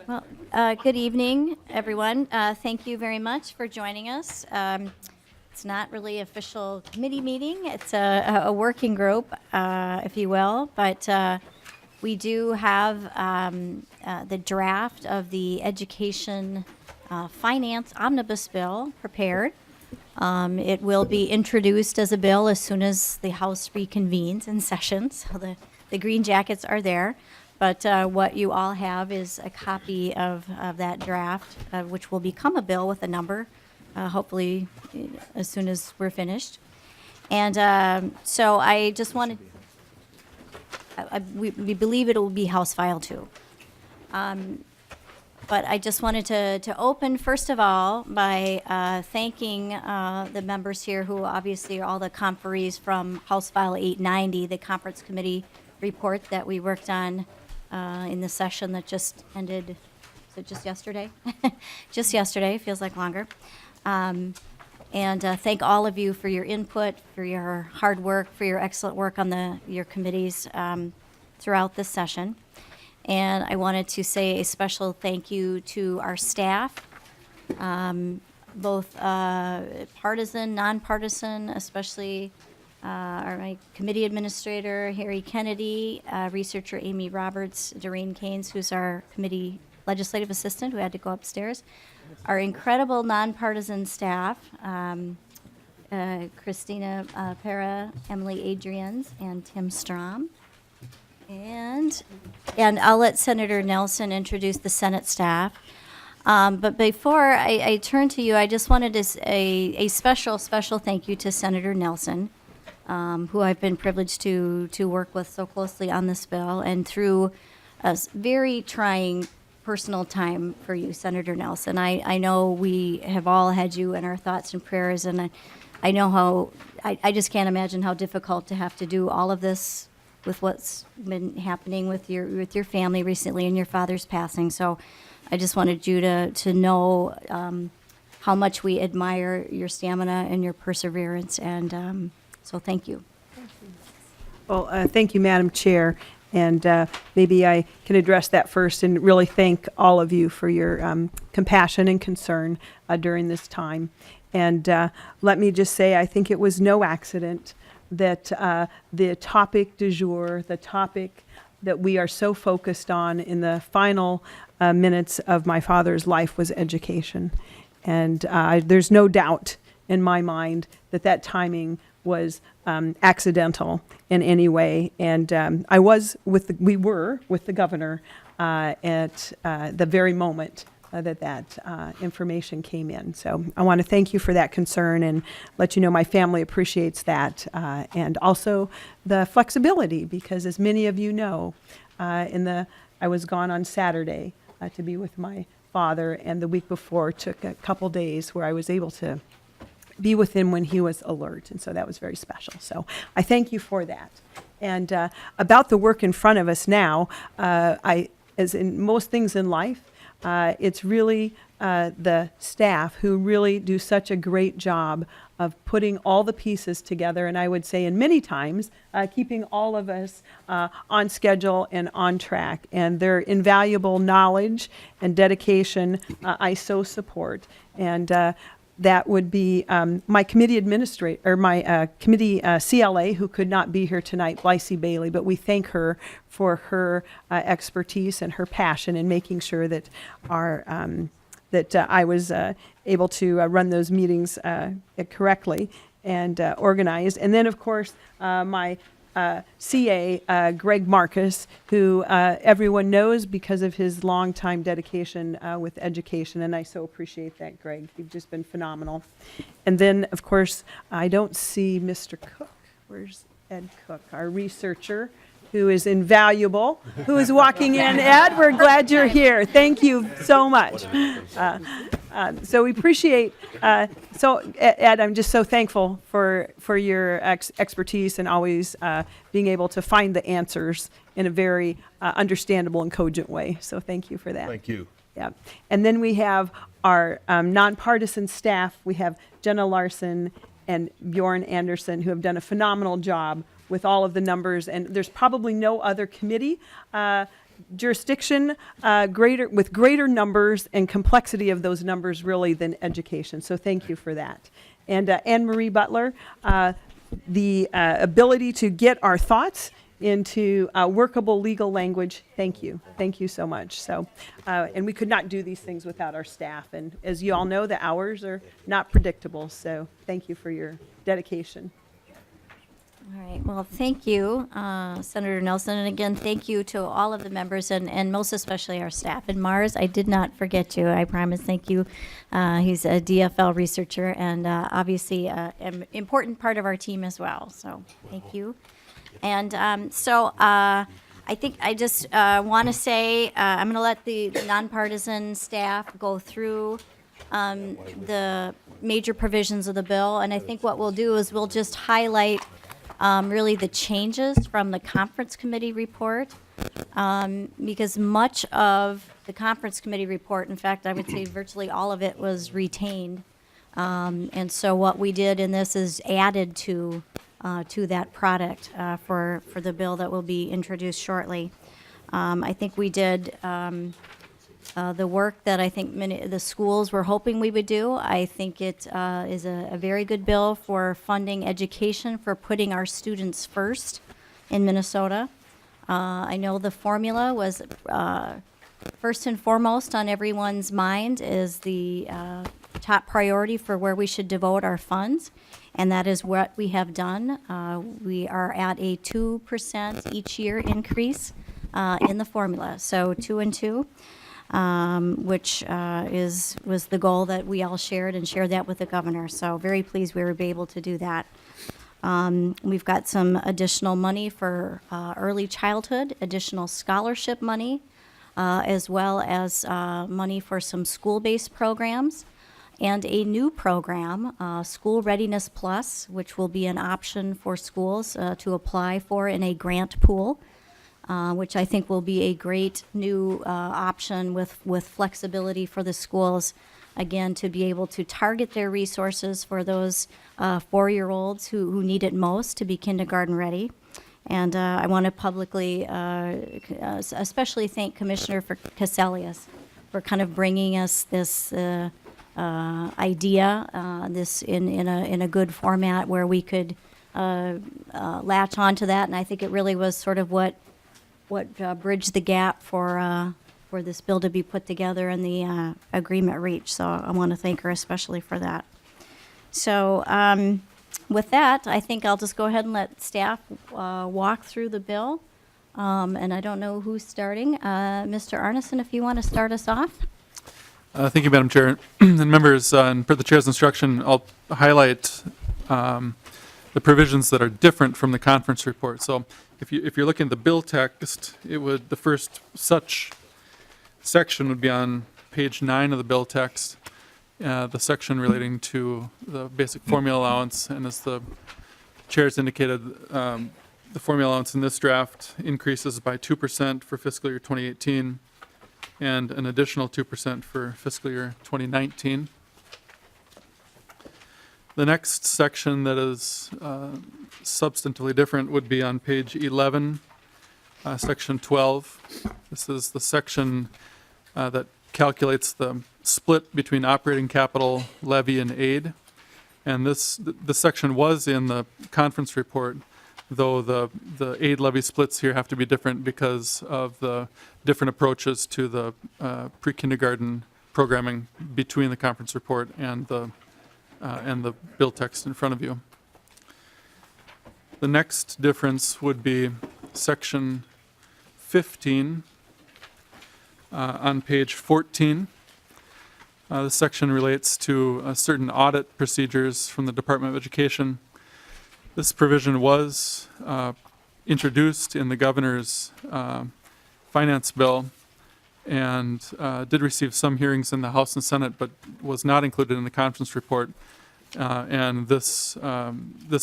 Well, good evening, everyone. Thank you very much for joining us. It's not really an official committee meeting. It's a working group, if you will, but we do have the draft of the Education Finance Omnibus Bill prepared. It will be introduced as a bill as soon as the House reconvenes in session, so the green jackets are there. But what you all have is a copy of that draft, which will become a bill with a number, hopefully as soon as we're finished. And so I just wanted, we believe it will be House File 2. But I just wanted to open, first of all, by thanking the members here who obviously are all the conferees from House File 890, the conference committee report that we worked on in the session that just ended. Is it just yesterday? Just yesterday, feels like longer. And thank all of you for your input, for your hard work, for your excellent work on your committees throughout this session. And I wanted to say a special thank you to our staff, both partisan, nonpartisan, especially my committee administrator, Harry Kennedy, researcher Amy Roberts, Doreen Keynes, who's our committee legislative assistant who had to go upstairs, our incredible nonpartisan staff, Christina Pera, Emily Adrians, and Tim Strom. And I'll let Senator Nelson introduce the Senate staff. But before I turn to you, I just wanted to say a special thank you to Senator Nelson, who I've been privileged to work with so closely on this bill, and through a very trying personal time for you, Senator Nelson. I know we have all had you in our thoughts and prayers, and I know how, I just can't imagine how difficult to have to do all of this with what's been happening with your family recently and your father's passing. So I just wanted you to know how much we admire your stamina and your perseverance, and so thank you. Well, thank you, Madam Chair. And maybe I can address that first and really thank all of you for your compassion and concern during this time. And let me just say, I think it was no accident that the topic du jour, the topic that we are so focused on in the final minutes of my father's life was education. And there's no doubt in my mind that timing was accidental in any way. And we were with the governor at the very moment that information came in. So I want to thank you for that concern and let you know my family appreciates that, and also the flexibility, because as many of you know, I was gone on Saturday to be with my father, and the week before took a couple days where I was able to be with him when he was alert, and so that was very special. So I thank you for that. And about the work in front of us now, as in most things in life, it's really the staff who really do such a great job of putting all the pieces together, and I would say in many times keeping all of us on schedule and on track. And their invaluable knowledge and dedication I so support. And that would be my committee administrator, or my committee CLA, who could not be here tonight, Blycey Bailey, but we thank her for her expertise and her passion in making sure that I was able to run those meetings correctly and organized. And then, of course, my CA, Greg Marcus, who everyone knows because of his longtime dedication with education, and I so appreciate that, Greg. You've just been phenomenal. And then, of course, I don't see Mr. Cook. Where's Ed Cook, our researcher, who is invaluable, who is walking in. Ed, we're glad you're here. Thank you so much. So we appreciate, Ed, I'm just so thankful for your expertise and always being able to find the answers in a very understandable and cogent way. So thank you for that. Thank you. Yeah. And then we have our nonpartisan staff. We have Jenna Larson and Bjorn Anderson, who have done a phenomenal job with all of the numbers. And there's probably no other committee jurisdiction, with greater numbers and complexity of those numbers really than education. So thank you for that. And Anne Marie Butler, the ability to get our thoughts into workable legal language. Thank you. Thank you so much. So, and we could not do these things without our staff. And as you all know, the hours are not predictable. So thank you for your dedication. All right, well, thank you, Senator Nelson, and again, thank you to all of the members and most especially our staff. And Mars, I did not forget you, I promise, thank you. He's a DFL researcher and obviously an important part of our team as well, so thank you. And I think I just want to say, I'm going to let the nonpartisan staff go through the major provisions of the bill, and I think what we'll do is we'll just highlight really the changes from the conference committee report, because much of the conference committee report, in fact, I would say virtually all of it was retained. And so what we did in this is added to that product for the bill that will be introduced shortly. I think we did the work that I think many the schools were hoping we would do. I think it is a very good bill for funding education, for putting our students first in Minnesota. I know the formula was first and foremost on everyone's mind is the top priority for where we should devote our funds, and that is what we have done. We are at a 2% each year increase in the formula, so 2 and 2. Which was the goal that we all shared and shared that with the governor. So very pleased we were able to do that. We've got some additional money for early childhood, additional scholarship money, as well as money for some school-based programs, and a new program, School Readiness Plus, which will be an option for schools to apply for in a grant pool. Which I think will be a great new option with flexibility for the schools, again, to be able to target their resources for those 4-year-olds who need it most to be kindergarten ready. And I want to publicly especially thank Commissioner Caselius for kind of bringing us this idea, this in a good format where we could latch onto that. And I think it really was sort of what bridged the gap for this bill to be put together and the agreement reached. So I want to thank her especially for that. So with that, I think I'll just go ahead and let staff walk through the bill. And I don't know who's starting. Mr. Arneson, if you want to start us off. Thank you, Madam Chair. And members, per the Chair's instruction, I'll highlight the provisions that are different from the conference report. So if you're looking at the bill text, the first such section would be on page 9 of the bill text, the section relating to the basic formula allowance. And as the Chair's indicated, the formula allowance in this draft increases by 2% for fiscal year 2018 and an additional 2% for fiscal year 2019. The next section that is substantively different would be on page 11, section 12. This is the section that calculates the split between operating capital, levy, and aid. And this section was in the conference report, though the aid levy splits here have to be different because of the different approaches to the pre-kindergarten programming between the conference report and the bill text in front of you. The next difference would be section 15 on page 14. This section relates to certain audit procedures from the Department of Education. This provision was introduced in the governor's finance bill and did receive some hearings in the House and Senate, but was not included in the conference report. And this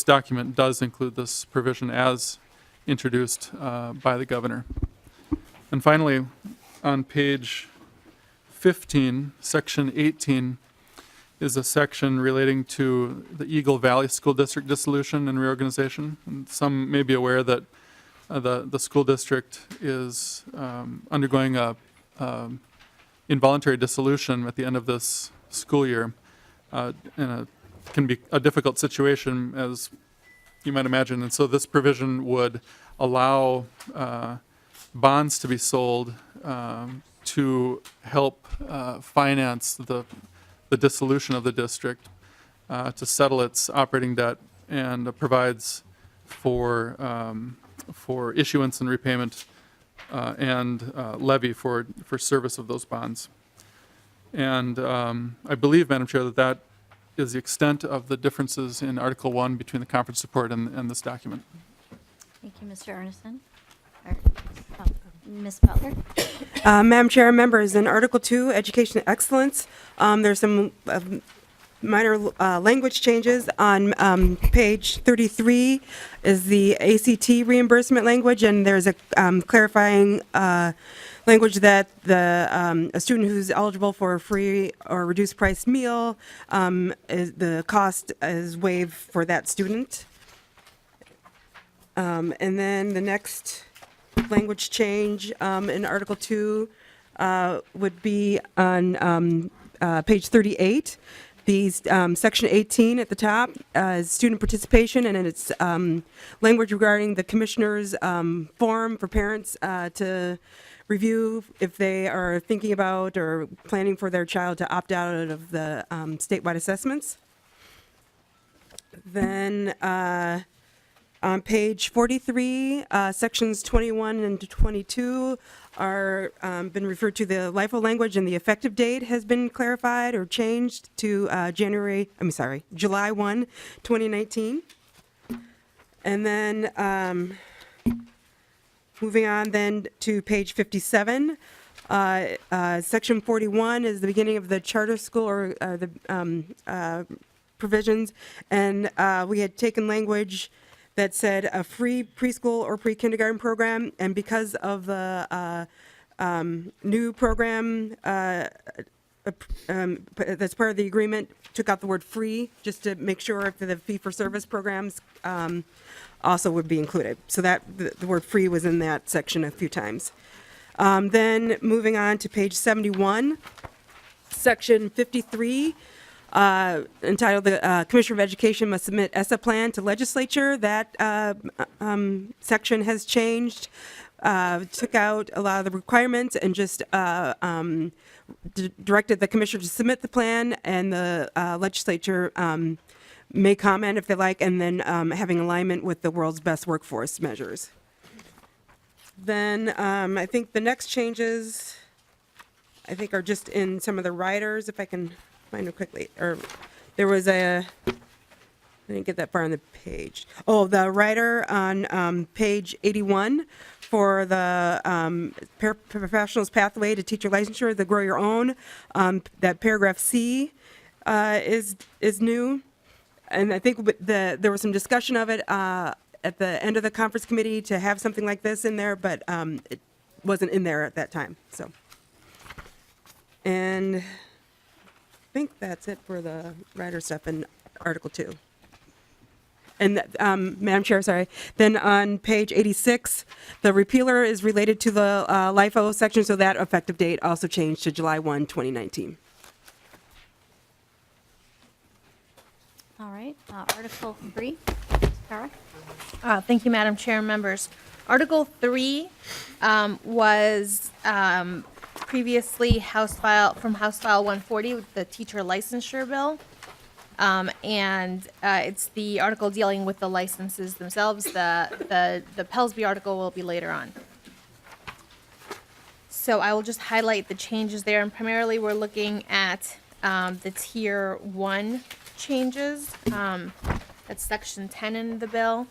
document does include this provision as introduced by the governor. And finally, on page 15, section 18, is a section relating to the Eagle Valley School District dissolution and reorganization. And some may be aware that the school district is undergoing a involuntary dissolution at the end of this school year, and can be a difficult situation, as you might imagine. And so this provision would allow bonds to be sold to help finance the dissolution of the district, to settle its operating debt, and provides for issuance and repayment and levy for service of those bonds. And I believe, Madam Chair, that is the extent of the differences in Article 1 between the conference report and this document. Thank you, Mr. Arneson. Ms. Butler? Madam Chair, members, in Article 2, Education Excellence, there's some minor language changes. On page 33 is the ACT reimbursement language, and there's a clarifying language that a student who's eligible for a free or reduced price meal, the cost is waived for that student. And then the next language change in Article 2 would be on page 38. These section 18 at the top is student participation, and it's language regarding the commissioner's form for parents to review if they are thinking about or planning for their child to opt out of the statewide assessments. Then on page 43, sections 21 and 22 are been referred to the LIFO language, and the effective date has been clarified or changed to July 1, 2019. And then moving on then to page 57, section 41 is the beginning of the charter school or the provisions, and we had taken language that said a free preschool or pre-kindergarten program, and because of the new program that's part of the agreement, took out the word free just to make sure if the fee-for-service programs also would be included. So that the word free was in that section a few times. Then moving on to page 71, section 53, entitled "The Commissioner of Education must submit ESSA plan to legislature." That section has changed, took out a lot of the requirements and just directed the commissioner to submit the plan, and the legislature may comment if they like, and then having alignment with the world's best workforce measures. Then I think the next changes, I think, are just in some of the riders, if I can find it quickly. Or there was I didn't get that far on the page. Oh, the rider on page 81 for the paraprofessionals pathway to teacher licensure, the grow your own. That paragraph C is new. And I think there was some discussion of it at the end of the conference committee to have something like this in there, but it wasn't in there at that time. So, and I think that's it for the rider stuff in Article 2. And Madam Chair, sorry. Then on page 86, the repealer is related to the LIFO section, so that effective date also changed to July 1, 2019. All right, Article 3, Tara? Thank you, Madam Chair and members. Article 3 was previously House File 140 with the teacher licensure bill. And it's the article dealing with the licenses themselves. The Pelsby article will be later on. So I will just highlight the changes there, and primarily we're looking at the Tier 1 changes. That's Section 10 in the bill,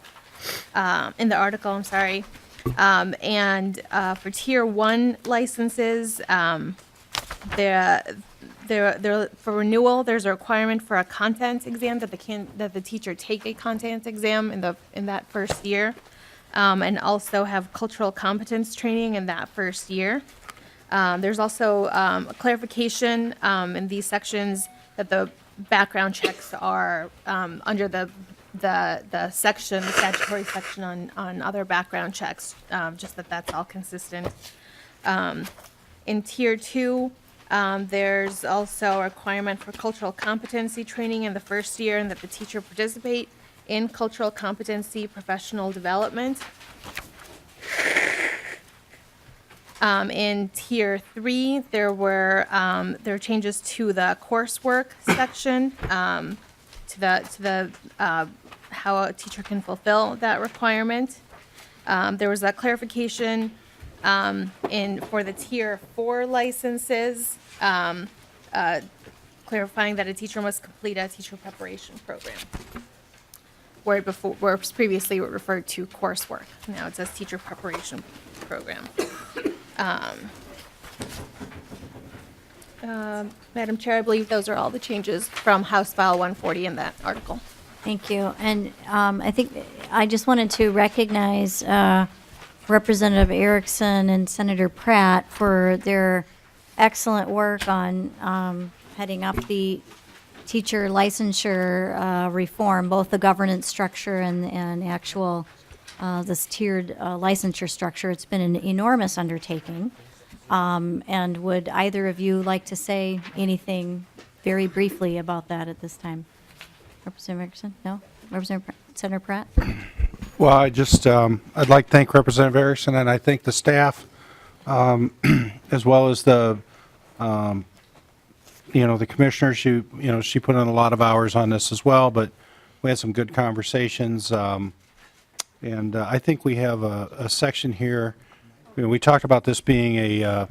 in the article, I'm sorry. And for Tier 1 licenses, for renewal, there's a requirement for a content exam that the teacher take a content exam in that first year, and also have cultural competence training in that first year. There's also a clarification in these sections that the background checks are under the the section, the statutory section on other background checks, just that's all consistent. In Tier 2, there's also a requirement for cultural competency training in the first year and that the teacher participate in cultural competency professional development. In Tier 3, there were changes to the coursework section, to the how a teacher can fulfill that requirement. There was a clarification for the Tier 4 licenses, clarifying that a teacher must complete a teacher preparation program. Where previously it referred to coursework. Now it says teacher preparation program. Madam Chair, I believe those are all the changes from House File 140 in that article. Thank you. And I think I just wanted to recognize Representative Erickson and Senator Pratt for their excellent work on heading up the teacher licensure reform, both the governance structure and actual this tiered licensure structure. It's been an enormous undertaking. And would either of you like to say anything very briefly about that at this time? Representative Erickson? No? Senator Pratt? Well, I'd like to thank Representative Erickson, and I thank the staff, as well as the commissioners. She put in a lot of hours on this as well, but we had some good conversations. And I think we have a section here. We talked about this being a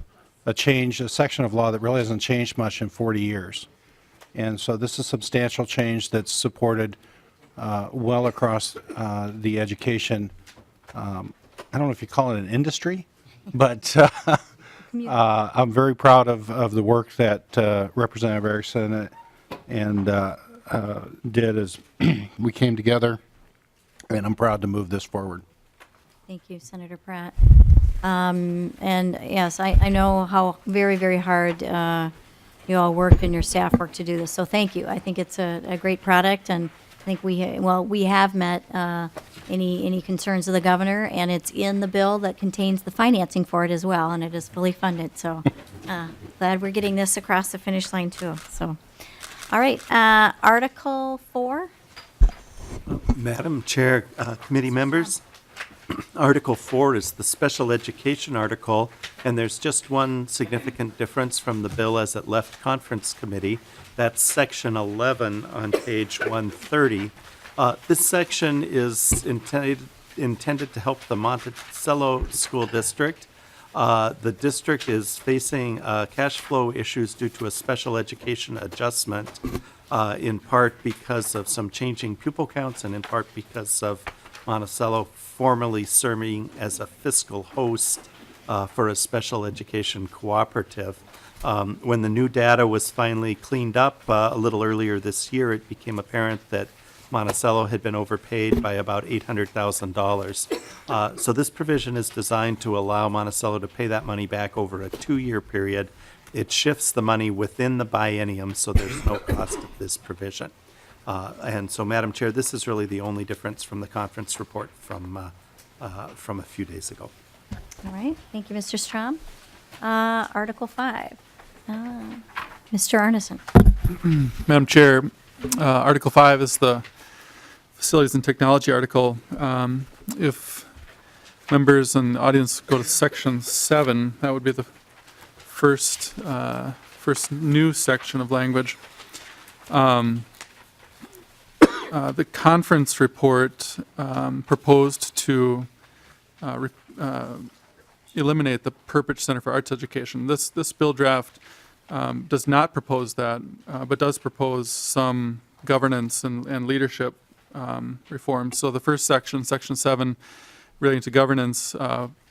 section of law that really hasn't changed much in 40 years. And so this is a substantial change that's supported well across the education, I don't know if you call it an industry, but I'm very proud of the work that Representative Erickson and did as we came together, and I'm proud to move this forward. Thank you, Senator Pratt. And yes, I know how very, very hard you all work and your staff work to do this. So thank you. I think it's a great product, and I think we have met any concerns of the governor, and it's in the bill that contains the financing for it as well, and it is fully funded. So glad we're getting this across the finish line too. So, all right, Article 4. Madam Chair, committee members, Article 4 is the special education article, and there's just one significant difference from the bill as it left conference committee. That's section 11 on page 130. This section is intended to help the Monticello School District. The district is facing cash flow issues due to a special education adjustment, in part because of some changing pupil counts and in part because of Monticello formerly serving as a fiscal host for a special education cooperative. When the new data was finally cleaned up a little earlier this year, it became apparent that Monticello had been overpaid by about $800,000. So this provision is designed to allow Monticello to pay that money back over a 2-year period. It shifts the money within the biennium, so there's no cost of this provision. And so, Madam Chair, this is really the only difference from the conference report from a few days ago. All right, thank you, Mr. Strom. Article 5. Mr. Arneson. Madam Chair, Article 5 is the Facilities and Technology article. If members and the audience go to Section 7, that would be the first new section of language. The conference report proposed to eliminate the Perpich Center for Arts Education. This bill draft does not propose that, but does propose some governance and leadership reforms. So the first section, Section 7, relating to governance,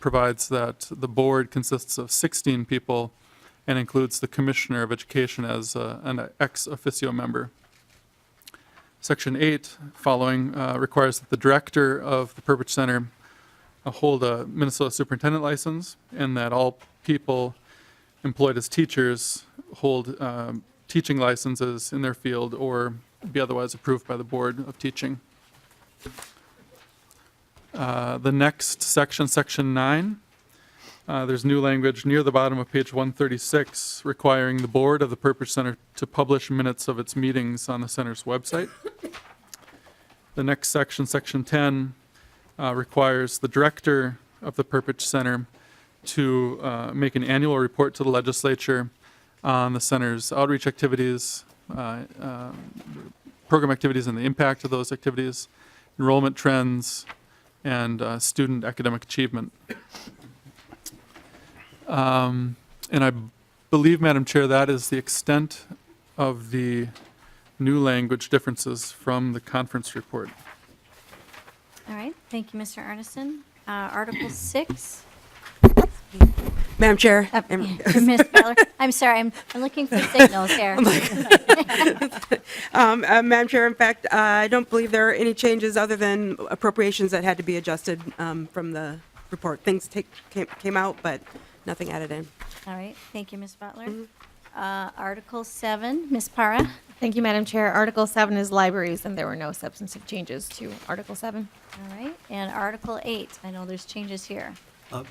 provides that the board consists of 16 people and includes the Commissioner of Education as an ex officio member. Section 8, following, requires that the director of the Perpich Center hold a Minnesota superintendent license, and that all people employed as teachers hold teaching licenses in their field or be otherwise approved by the Board of Teaching. The next section, section 9, there's new language near the bottom of page 136 requiring the board of the Purpose Center to publish minutes of its meetings on the center's website. The next section, section 10, requires the director of the Purpose Center to make an annual report to the legislature on the center's outreach activities, program activities and the impact of those activities, enrollment trends, and student academic achievement. And I believe, Madam Chair, that is the extent of the new language differences from the conference report. All right, thank you, Mr. Arneson. Article 6. Madam Chair. Ms. Butler, I'm sorry, I'm looking for signals here. Madam Chair, in fact, I don't believe there are any changes other than appropriations that had to be adjusted from the report. Things came out, but nothing added in. All right, thank you, Ms. Butler. Article 7, Ms. Para. Thank you, Madam Chair. Article 7 is libraries, and there were no substantive changes to Article 7. All right, and Article 8, I know there's changes here.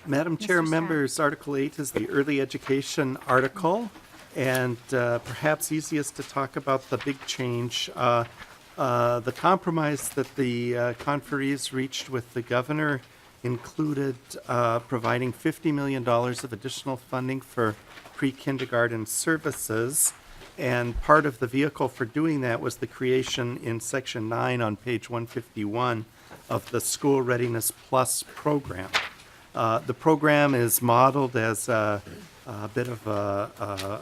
Madam Chair, Mr. Strawn. members, Article 8 is the early education article, and perhaps easiest to talk about the big change. The compromise that the conferees reached with the governor included providing $50 million of additional funding for pre-kindergarten services, and part of the vehicle for doing that was the creation in Section 9 on page 151 of the School Readiness Plus program. The program is modeled as a bit of a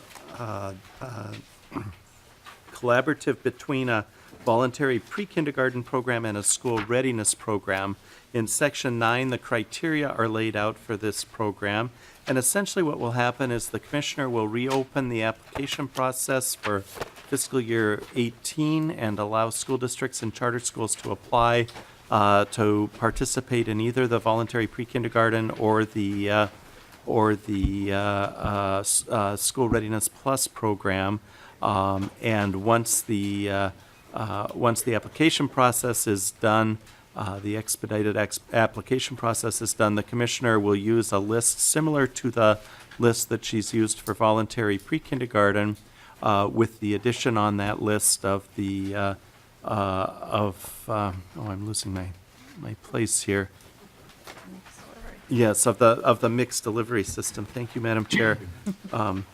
collaborative between a voluntary pre-kindergarten program and a school readiness program. In Section 9, the criteria are laid out for this program. And essentially what will happen is the commissioner will reopen the application process for fiscal year 18 and allow school districts and charter schools to apply to participate in either the voluntary pre-kindergarten or the School Readiness Plus program. And once the application process is done, the expedited application process is done, the commissioner will use a list similar to the list that she's used for voluntary pre-kindergarten, with the addition on that list of the I'm losing my place here. Yes, of the mixed delivery system. Thank you, Madam Chair. On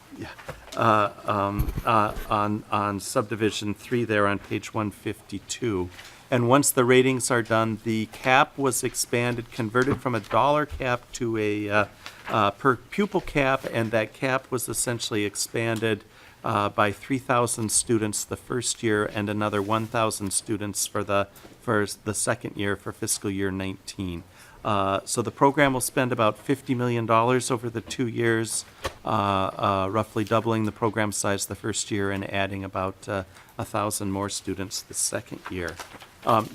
subdivision 3 there on page 152. And once the ratings are done, the cap was expanded, converted from a dollar cap to a per pupil cap, and that cap was essentially expanded by 3,000 students the first year and another 1,000 students for the second year for fiscal year 19. So the program will spend about $50 million over the 2 years, roughly doubling the program size the first year and adding about 1,000 more students the second year.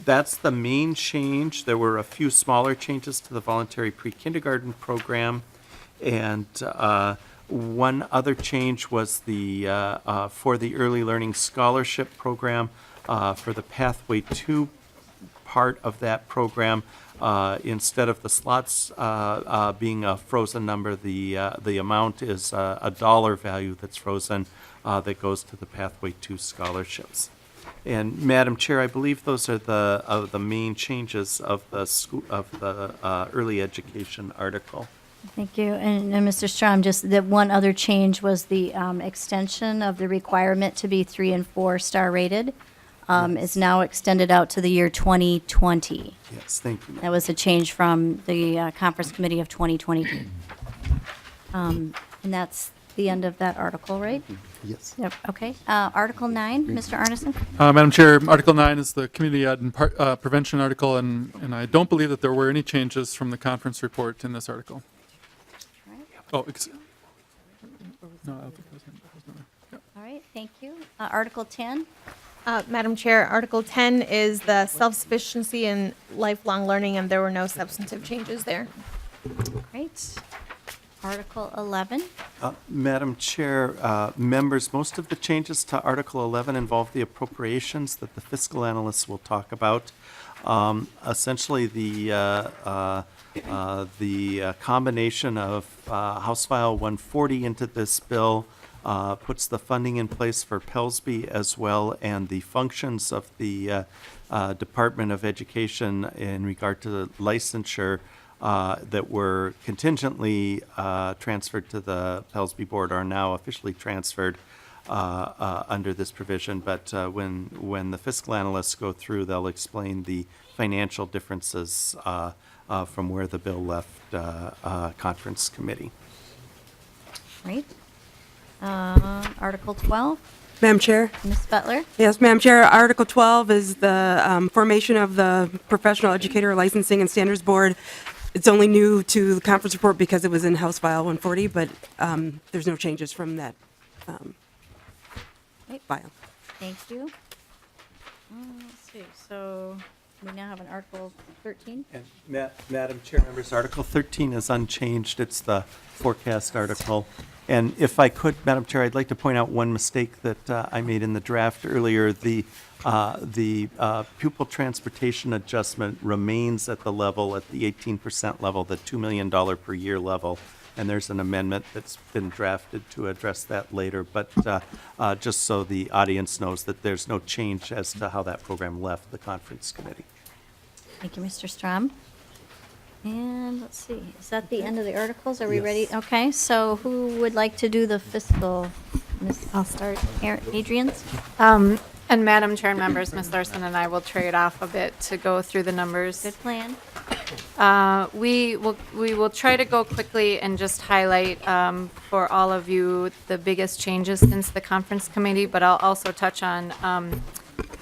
That's the main change. There were a few smaller changes to the voluntary pre-kindergarten program, and one other change was for the Early Learning Scholarship Program, for the Pathway 2 part of that program. Instead of the slots being a frozen number, the amount is a dollar value that's frozen that goes to the Pathway 2 scholarships. And Madam Chair, I believe those are the main changes of the early education article. Thank you. And Mr. Strom, just that one other change was the extension of the requirement to be 3- and 4-star rated is now extended out to the year 2020. Yes, thank you. That was a change from the Conference Committee of 2022. And that's the end of that article, right? Yes. Yep, okay. Article 9, Mr. Arneson? Madam Chair, Article 9 is the community ed and prevention article, and I don't believe that there were any changes from the conference report in this article. Oh, no, I don't think there was any. All right, thank you. Article 10? Madam Chair, Article 10 is the self-sufficiency and lifelong learning, and there were no substantive changes there. Great. Article 11? Madam Chair, members, most of the changes to Article 11 involve the appropriations that the fiscal analysts will talk about. Essentially, the combination of House File 140 into this bill puts the funding in place for Pellsby as well, and the functions of the Department of Education in regard to the licensure that were contingently transferred to the Pellsby Board are now officially transferred under this provision. But when the fiscal analysts go through, they'll explain the financial differences from where the bill left conference committee. Right. Article 12, Madam Chair? Ms. Butler. Yes, Madam Chair, Article 12 is the formation of the Professional Educator Licensing and Standards Board. It's only new to the conference report because it was in House File 140, but there's no changes from that file. Thank you. Let's see, so we now have an Article 13. And Madam Chair, members, Article 13 is unchanged. It's the forecast article. And if I could, Madam Chair, I'd like to point out one mistake that I made in the draft earlier. The pupil transportation adjustment remains at the level, at the 18% level, the $2 million per year level. And there's an amendment that's been drafted to address that later. But just so the audience knows that there's no change as to how that program left the conference committee. Thank you, Mr. Strom. And let's see, is that the end of the articles? Are we ready? Yes. Okay, so who would like to do the fiscal? I'll start. Adrian's? And Madam Chair and members, Ms. Larson and I will trade off a bit to go through the numbers. Good plan. We will try to go quickly and just highlight for all of you the biggest changes since the conference committee, but I'll also touch on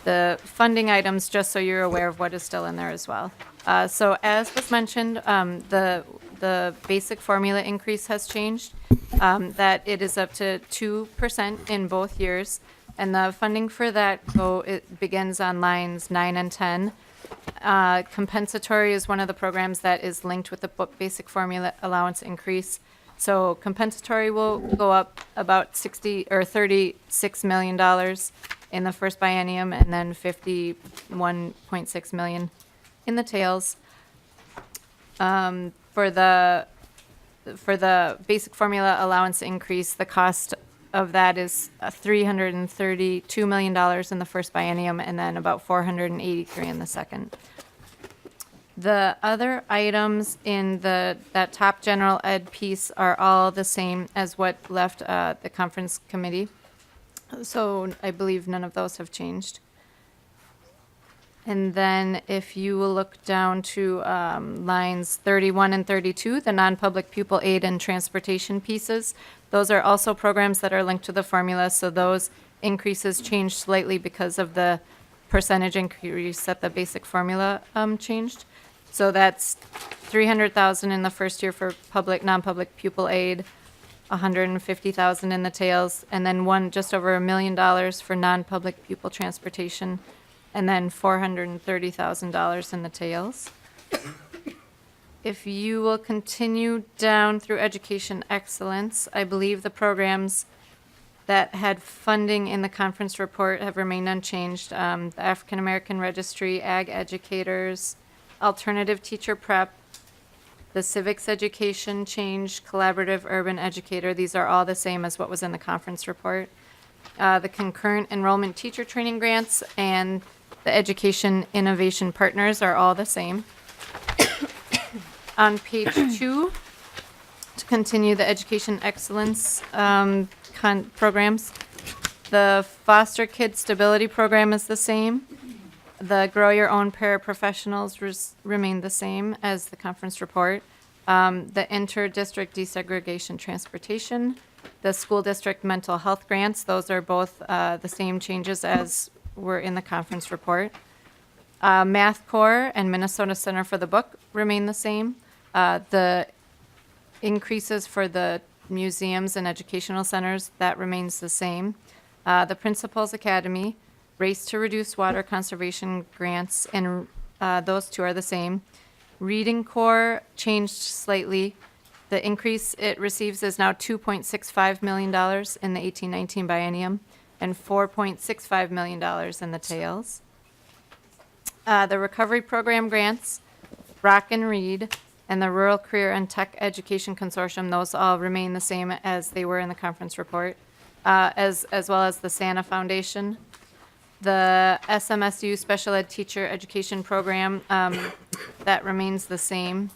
the funding items just so you're aware of what is still in there as well. So as was mentioned, the basic formula increase has changed, that it is up to 2% in both years. And the funding for that it begins on lines 9 and 10. Compensatory is one of the programs that is linked with the basic formula allowance increase. So compensatory will go up about $36 million in the first biennium, and then $51.6 million in the tails. For the basic formula allowance increase, the cost of that is $332 million in the first biennium, and then about $483 in the second. The other items in that top general ed piece are all the same as what left the conference committee. So I believe none of those have changed. And then if you will look down to lines 31 and 32, the non-public pupil aid and transportation pieces, those are also programs that are linked to the formula. So those increases changed slightly because of the percentage increase that the basic formula changed. So that's $300,000 in the first year for non-public pupil aid, $150,000 in the tails, and then just over $1 million for non-public pupil transportation, and then $430,000 in the tails. If you will continue down through education excellence, I believe the programs that had funding in the conference report have remained unchanged. The African American Registry, Ag Educators, Alternative Teacher Prep, the Civics Education Change, Collaborative Urban Educator, these are all the same as what was in the conference report. The Concurrent Enrollment Teacher Training Grants and the Education Innovation Partners are all the same. On page 2, to continue the education excellence programs, the Foster Kid Stability Program is the same. The Grow Your Own Paraprofessionals remain the same as the conference report. The Inter-District Desegregation Transportation, the School District Mental Health Grants, those are both the same changes as were in the conference report. Math Corps and Minnesota Center for the Book remain the same. The increases for the museums and educational centers, that remains the same. The Principals Academy, Race to Reduce Water Conservation Grants, and those two are the same. Reading Corps changed slightly. The increase it receives is now $2.65 million in the 18-19 biennium and $4.65 million in the tails. the Recovery Program grants, Rock and Read, and the Rural Career and Tech Education Consortium, those all remain the same as they were in the conference report, as well as the Santa Foundation. The SMSU Special Ed Teacher Education Program, that remains the same,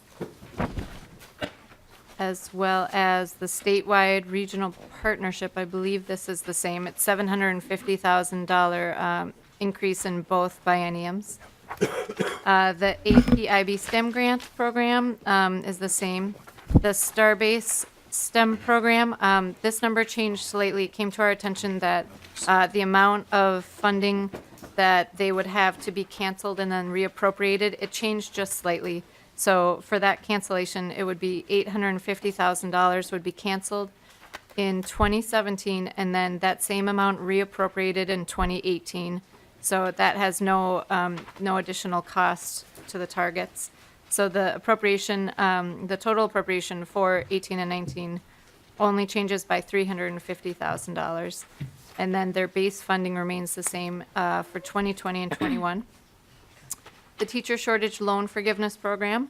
as well as the statewide regional partnership. I believe this is the same. It's $750,000 increase in both bienniums. The APIB STEM grant program is the same. The Starbase STEM program, this number changed slightly. It came to our attention that the amount of funding that they would have to be canceled and then reappropriated, it changed just slightly. So for that cancellation, it would be $850,000 would be canceled in 2017, and then that same amount reappropriated in 2018. So that has no additional cost to the targets. So the appropriation, the total appropriation for 18 and 19 only changes by $350,000. And then their base funding remains the same for 2020 and 21. The teacher shortage loan forgiveness program,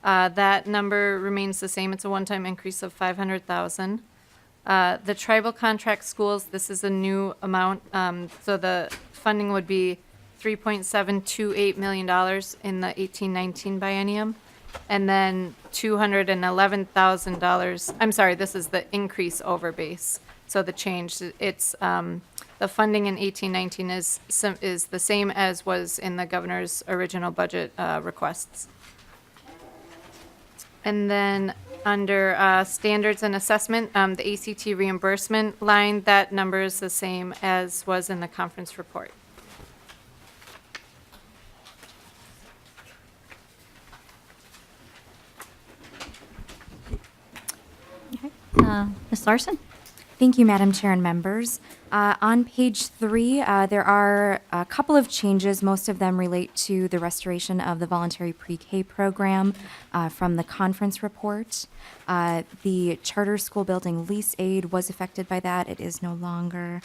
that number remains the same. It's a one-time increase of $500,000. The tribal contract schools, this is a new amount. So the funding would be $3.728 million in the 18-19 biennium. And then $211,000, I'm sorry, this is the increase over base. So the change, it's, the funding in 18-19 is the same as was in the governor's original budget requests. And then under standards and assessment, the ACT reimbursement line, that number is the same as was in the conference report. Ms. Larson? Thank you, Madam Chair and members. On page 3, there are a couple of changes. Most of them relate to the restoration of the voluntary pre-K program from the conference report. The charter school building lease aid was affected by that. It is no longer.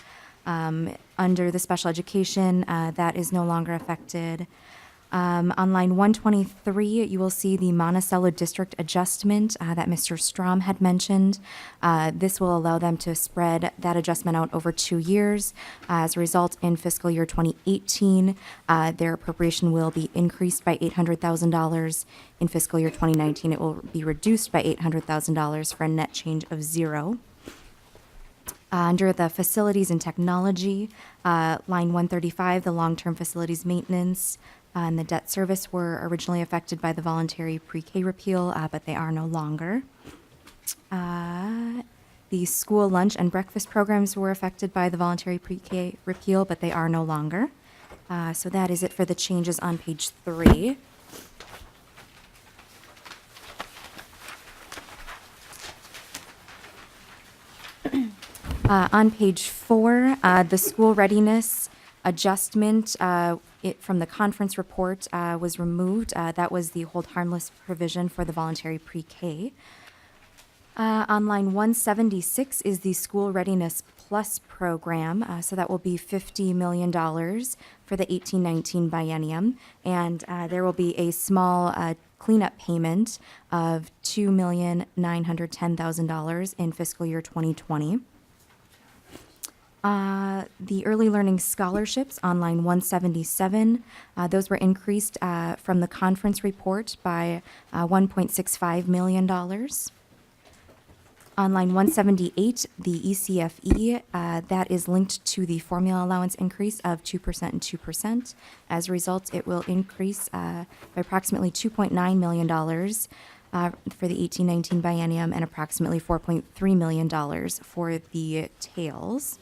Under the special education, that is no longer affected. On line 123, you will see the Monticello district adjustment that Mr. Strom had mentioned. This will allow them to spread that adjustment out over 2 years. As a result, in fiscal year 2018, their appropriation will be increased by $800,000. In fiscal year 2019, it will be reduced by $800,000 for a net change of 0. Under the facilities and technology, line 135, the long-term facilities maintenance and the debt service were originally affected by the voluntary pre-K repeal, but they are no longer. The school lunch and breakfast programs were affected by the voluntary pre-K repeal, but they are no longer. So that is it for the changes on page 3. On page 4, the school readiness adjustment from the conference report was removed. That was the hold harmless provision for the voluntary pre-K. On line 176 is the School Readiness Plus program. So that will be $50 million for the 18-19 biennium. And there will be a small cleanup payment of $2,910,000 in fiscal year 2020. The early learning scholarships on line 177, those were increased from the conference report by $1.65 million. On line 178, the ECFE, that is linked to the formula allowance increase of 2% and 2%. As a result, it will increase by approximately $2.9 million for the 18-19 biennium and approximately $4.3 million for the tails.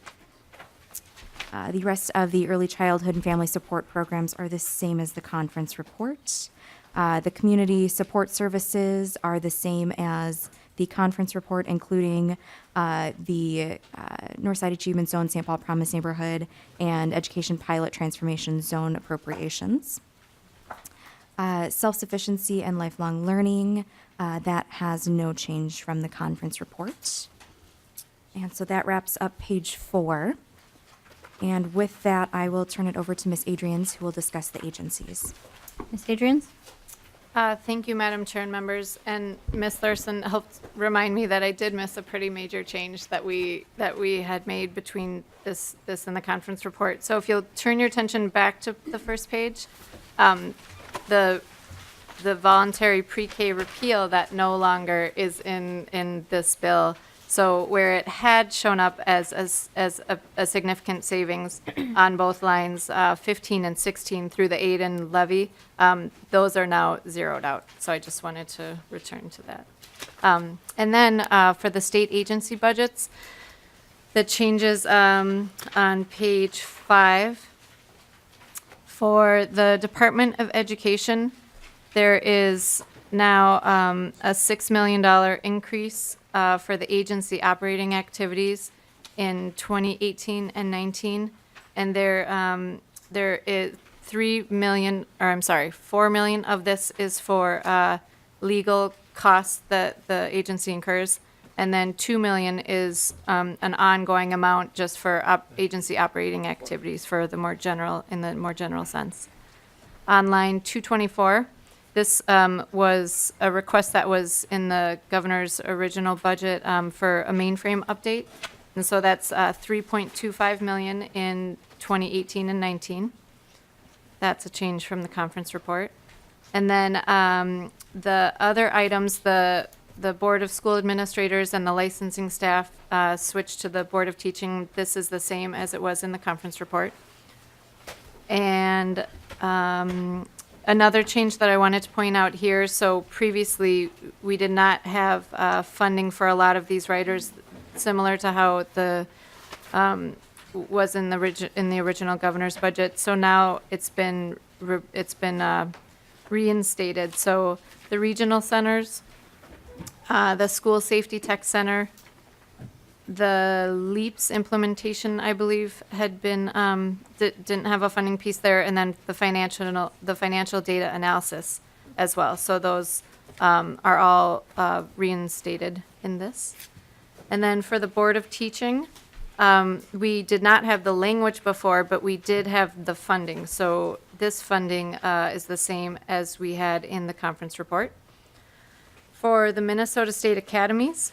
The rest of the early childhood and family support programs are the same as the conference report. The community support services are the same as the conference report, including the Northside Achievement Zone, St. Paul Promise Neighborhood, and Education Pilot Transformation Zone appropriations. Self-sufficiency and lifelong learning, that has no change from the conference report. And so that wraps up page 4. And with that, I will turn it over to Ms. Adrians, who will discuss the agencies. Ms. Adrians? Thank you, Madam Chair and members. And Ms. Larson helped remind me that I did miss a pretty major change that we had made between this and the conference report. So if you'll turn your attention back to the first page, the voluntary pre-K repeal that no longer is in this bill. So where it had shown up as a significant savings on both lines, 15 and 16 through the aid and levy, those are now zeroed out. So I just wanted to return to that. And then for the state agency budgets, the changes on page 5, for the Department of Education, there is now a $6 million increase for the agency operating activities in 2018 and 19. And there is 4 million of this is for legal costs that the agency incurs. And then 2 million is an ongoing amount just for agency operating activities for the more general, in the more general sense. On line 224, this was a request that was in the governor's original budget for a mainframe update. And so that's 3.25 million in 2018 and 19. That's a change from the conference report. And then the other items, the Board of School Administrators and the licensing staff switched to the Board of Teaching. This is the same as it was in the conference report. And another change that I wanted to point out here, so previously we did not have funding for a lot of these writers, similar to how the was in the original governor's budget. So now it's been reinstated. So the regional centers, the School Safety Tech Center, the LEAPS implementation, I believe, had been didn't have a funding piece there, and then the financial data analysis as well. So those are all reinstated in this. And then for the Board of Teaching, we did not have the language before, but we did have the funding. So this funding is the same as we had in the conference report. For the Minnesota State Academies,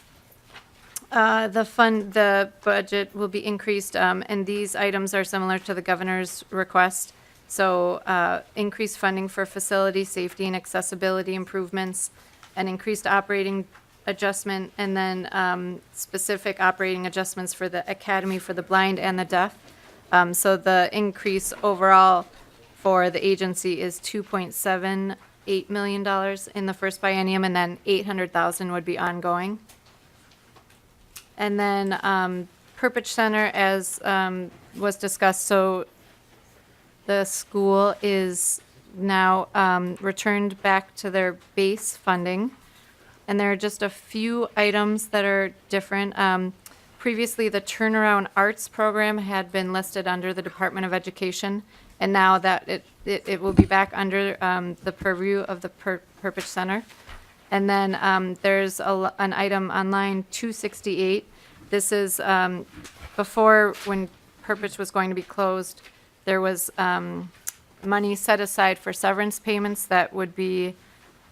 the budget will be increased, and these items are similar to the governor's request. So increased funding for facility safety and accessibility improvements, an increased operating adjustment, and then specific operating adjustments for the Academy for the Blind and the Deaf. So the increase overall for the agency is $2.78 million in the first biennium, and then $800,000 would be ongoing. And then Perpich Center, as was discussed, so the school is now returned back to their base funding. And there are just a few items that are different. Previously, the Turnaround Arts program had been listed under the Department of Education, and now that it will be back under the purview of the Perpich Center. And then there's an item on line 268. This is before, when Perpich was going to be closed, there was money set aside for severance payments that would be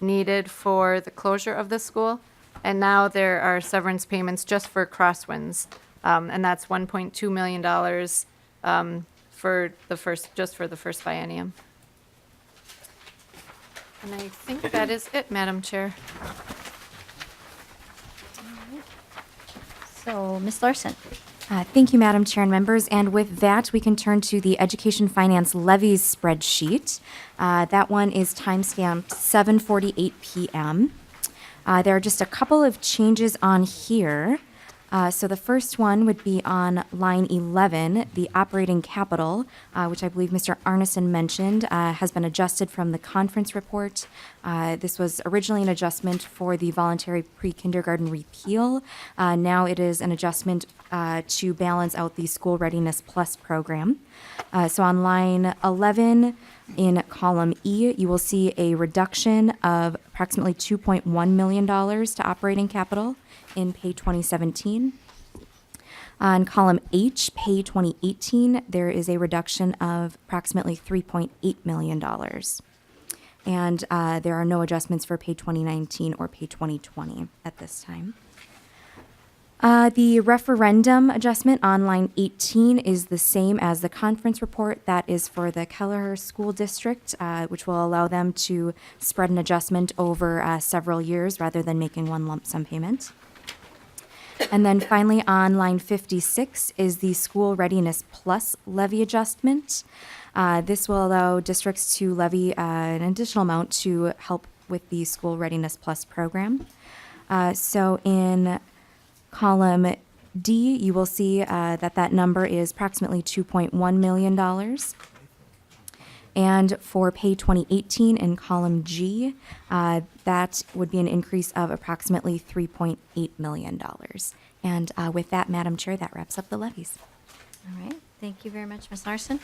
needed for the closure of the school. And now there are severance payments just for crosswinds. And that's $1.2 million for the first biennium. And I think that is it, Madam Chair. So, Ms. Larson? Thank you, Madam Chair and members. And with that, we can turn to the Education Finance Levies spreadsheet. That one is timestamped 7:48 p.m. There are just a couple of changes on here. So the first one would be on line 11, the operating capital, which I believe Mr. Arneson mentioned, has been adjusted from the conference report. This was originally an adjustment for the voluntary pre-kindergarten repeal. Now it is an adjustment to balance out the School Readiness Plus program. So on line 11, in column E, you will see a reduction of approximately $2.1 million to operating capital in pay 2017. On column H, pay 2018, there is a reduction of approximately $3.8 million. And there are no adjustments for pay 2019 or pay 2020 at this time. The referendum adjustment on line 18 is the same as the conference report. That is for the Kelleher School District, which will allow them to spread an adjustment over several years rather than making one lump sum payment. And then finally, on line 56 is the School Readiness Plus levy adjustment. This will allow districts to levy an additional amount to help with the School Readiness Plus program. So in column D, you will see that number is approximately $2.1 million. And for pay 2018 in column G, that would be an increase of approximately $3.8 million. And with that, Madam Chair, that wraps up the levies. All right, thank you very much, Ms. Larson.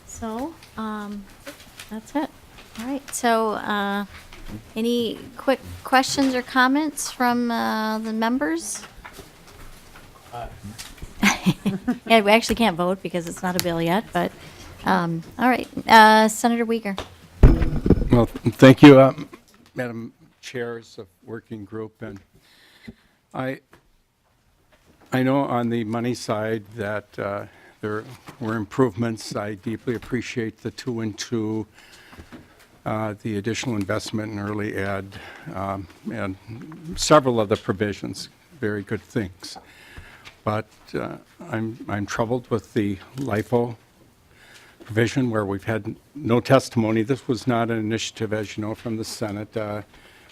So, that's it. All right, so, any quick questions or comments from the members? Yeah, we actually can't vote because it's not a bill yet, but, all right, Senator Uyghur. Well, thank you, Madam Chairs of Working Group, and I know on the money side that there were improvements. I deeply appreciate the 2-and-2, the additional investment in early ed, and several of the provisions, very good things. But I'm troubled with the LIFO provision where we've had no testimony. This was not an initiative, as you know, from the Senate. I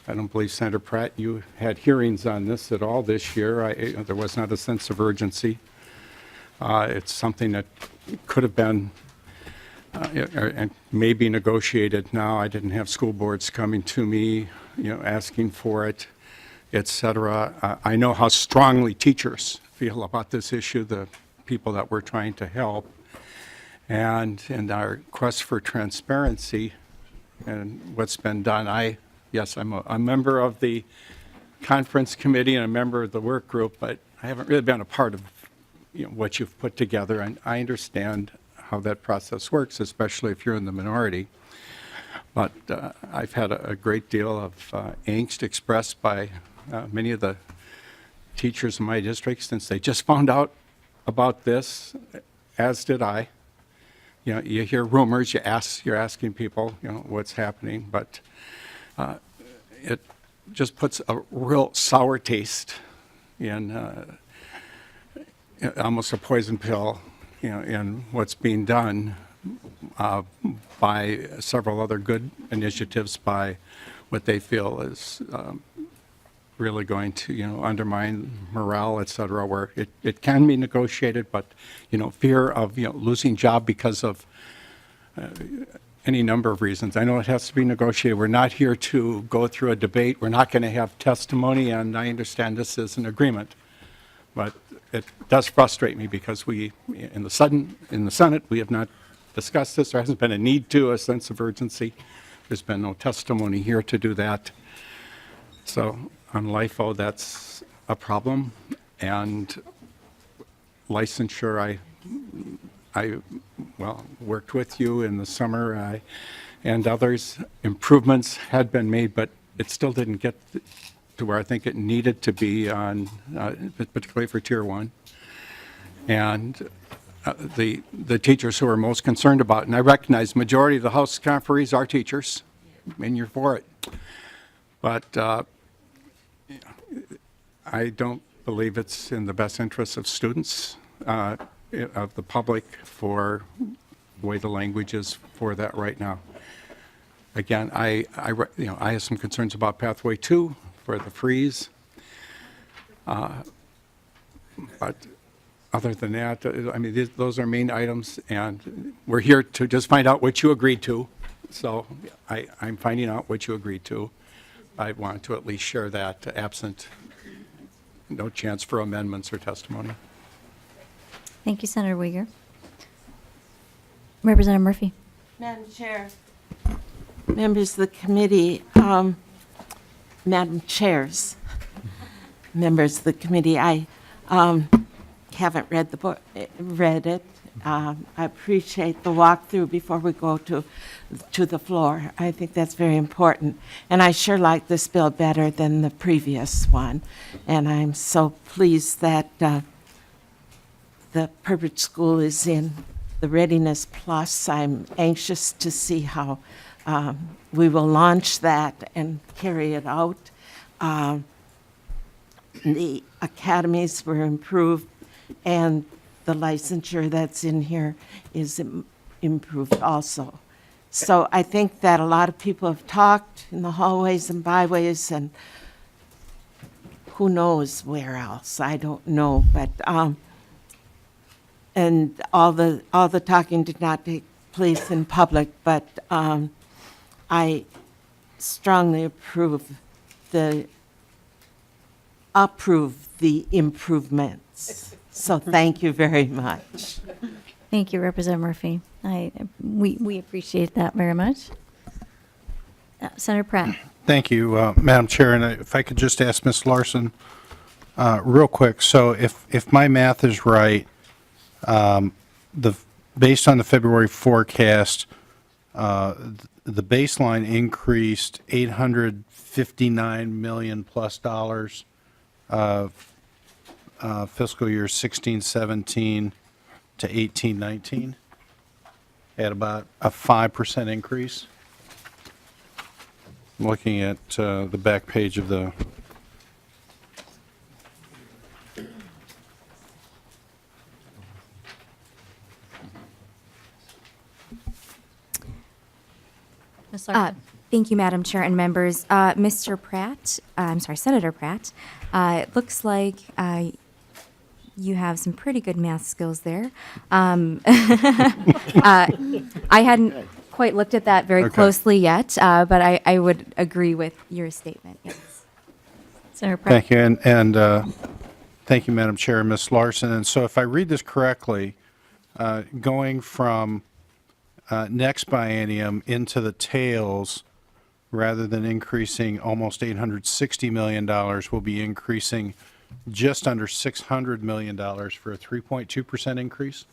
don't believe, Senator Pratt, you had hearings on this at all this year. There was not a sense of urgency. It's something that could have been and maybe negotiated now. I didn't have school boards coming to me, asking for it, et cetera. I know how strongly teachers feel about this issue, the people that we're trying to help. And in our quest for transparency and what's been done, yes, I'm a member of the conference committee and a member of the work group, but I haven't really been a part of what you've put together, and I understand how that process works, especially if you're in the minority. But I've had a great deal of angst expressed by many of the teachers in my district since they just found out about this, as did I. You hear rumors, you're asking people, what's happening, but it just puts a real sour taste in almost a poison pill, in what's being done by several other good initiatives by what they feel is really going to, undermine morale, et cetera, where it can be negotiated, but, fear of, losing job because of any number of reasons. I know it has to be negotiated. We're not here to go through a debate. We're not going to have testimony, and I understand this is an agreement. But it does frustrate me because we, in the Senate, we have not discussed this. There hasn't been a need to, a sense of urgency. There's been no testimony here to do that. So on LIFO, that's a problem. And licensure, I worked with you in the summer and others. Improvements had been made, but it still didn't get to where I think it needed to be on, particularly for Tier 1. And the teachers who are most concerned about it, and I recognize the majority of the House conferees are teachers, and you're for it. But I don't believe it's in the best interest of students, of the public, for the way the language is for that right now. Again, I have some concerns about Pathway 2 for the freeze. But other than that, those are main items, and we're here to just find out what you agreed to. So I'm finding out what you agreed to. I want to at least share that, absent no chance for amendments or testimony. Thank you, Senator Uyghur. Representative Murphy. Madam Chair, members of the committee, Madam Chairs, members of the committee, haven't read the book, read it. I appreciate the walkthrough before we go to the floor. I think that's very important. And I sure like this bill better than the previous one. And I'm so pleased that the Purpose School is in the Readiness Plus. I'm anxious to see how we will launch that and carry it out. The academies were improved, and the licensure that's in here is improved also. So I think that a lot of people have talked in the hallways and byways, and who knows where else, I don't know, but, and all the talking did not take place in public, but I strongly approve the improvements. So thank you very much. Thank you, Representative Murphy. We appreciate that very much. Senator Pratt. Thank you, Madam Chair, and if I could just ask Ms. Larson real quick. So if my math is right, based on the February forecast, the baseline increased $859 million plus dollars, fiscal year 16-17 to 18-19, at about a 5% increase. I'm looking at the back page of the Ms. Larson. Thank you, Madam Chair and members. Mr. Pratt, I'm sorry, Senator Pratt, it looks like you have some pretty good math skills there. I hadn't quite looked at that very closely yet, but I would agree with your statement, yes. Senator Pratt. Thank you, and thank you, Madam Chair, Ms. Larson. And so if I read this correctly, going from next biennium into the tails, rather than increasing almost $860 million, we'll be increasing just under $600 million for a 3.2% increase?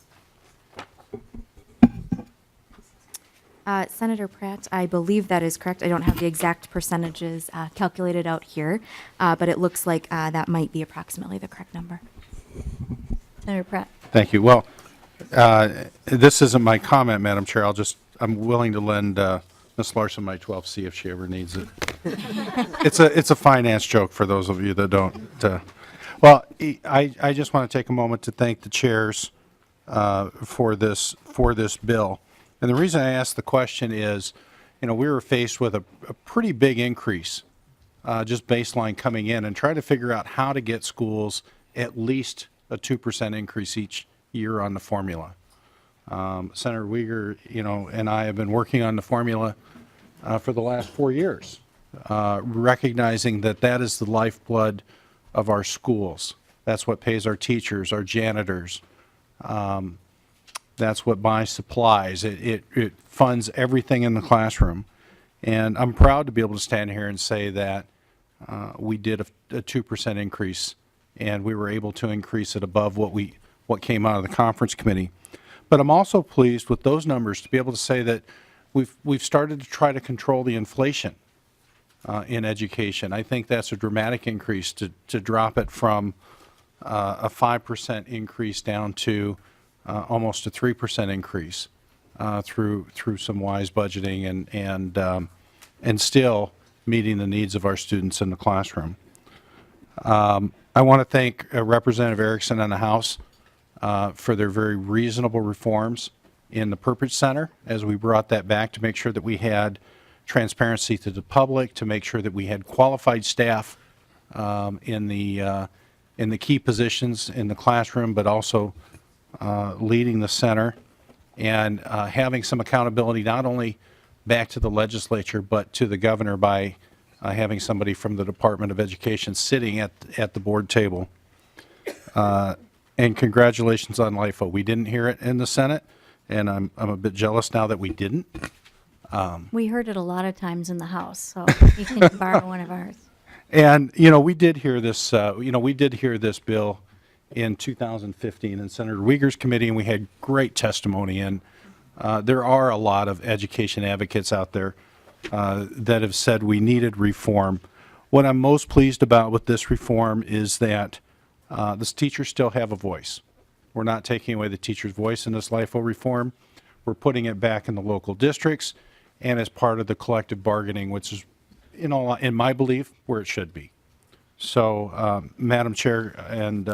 Senator Pratt, I believe that is correct. I don't have the exact percentages calculated out here, but it looks like that might be approximately the correct number. Senator Pratt. Thank you. Well, this isn't my comment, Madam Chair. I'm willing to lend Ms. Larson my 12C if she ever needs it. It's a finance joke for those of you that don't. Well, I just want to take a moment to thank the chairs for this bill. And the reason I asked the question is, we were faced with a pretty big increase, just baseline coming in, and try to figure out how to get schools at least a 2% increase each year on the formula. Senator Uyghur, and I have been working on the formula for the last 4 years, recognizing that is the lifeblood of our schools. That's what pays our teachers, our janitors. That's what buys supplies. It funds everything in the classroom. And I'm proud to be able to stand here and say that we did a 2% increase, and we were able to increase it above what came out of the conference committee. But I'm also pleased with those numbers to be able to say that we've started to try to control the inflation in education. I think that's a dramatic increase to drop it from a 5% increase down to almost a 3% increase through some wise budgeting and still meeting the needs of our students in the classroom. I want to thank Representative Erickson and the House for their very reasonable reforms in the Purpose Center as we brought that back to make sure that we had transparency to the public, to make sure that we had qualified staff in the key positions in the classroom, but also leading the center and having some accountability not only back to the legislature but to the governor by having somebody from the Department of Education sitting at the board table. And congratulations on LIFO. We didn't hear it in the Senate, and I'm a bit jealous now that we didn't. We heard it a lot of times in the House, so you can borrow one of ours. And we did hear this. We did hear this bill in 2015 in Senator Uyghur's committee, and we had great testimony. And there are a lot of education advocates out there that have said we needed reform. What I'm most pleased about with this reform is that the teachers still have a voice. We're not taking away the teacher's voice in this LIFO reform. We're putting it back in the local districts and as part of the collective bargaining, which is, in my belief, where it should be. So, Madam Chair and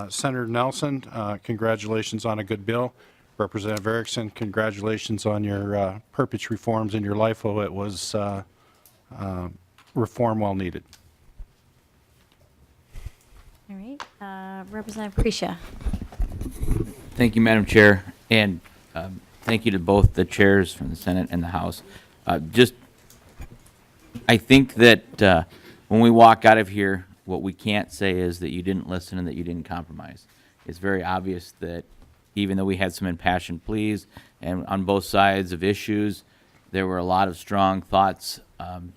Senator Nelson, congratulations on a good bill. Representative Erickson, congratulations on your purpose reforms in your LIFO. It was reform well needed. All right, Representative Crecia. Thank you, Madam Chair, and thank you to both the chairs from the Senate and the House. I think that when we walk out of here, what we can't say is that you didn't listen and that you didn't compromise. It's very obvious that even though we had some impassioned pleas and on both sides of issues, there were a lot of strong thoughts.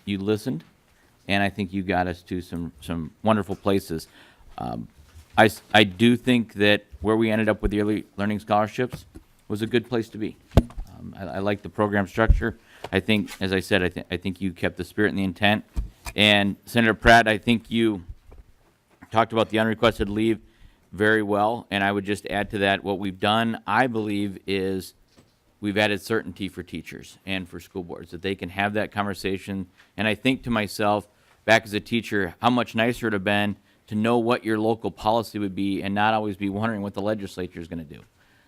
You listened, and I think you got us to some wonderful places. I do think that where we ended up with the early learning scholarships was a good place to be. I like the program structure. I think, as I said, I think you kept the spirit and the intent. And Senator Pratt, I think you talked about the unrequested leave very well. And I would just add to that, what we've done, I believe, is we've added certainty for teachers and for school boards, that they can have that conversation. And I think to myself, back as a teacher, how much nicer it would have been to know what your local policy would be and not always be wondering what the legislature is going to do.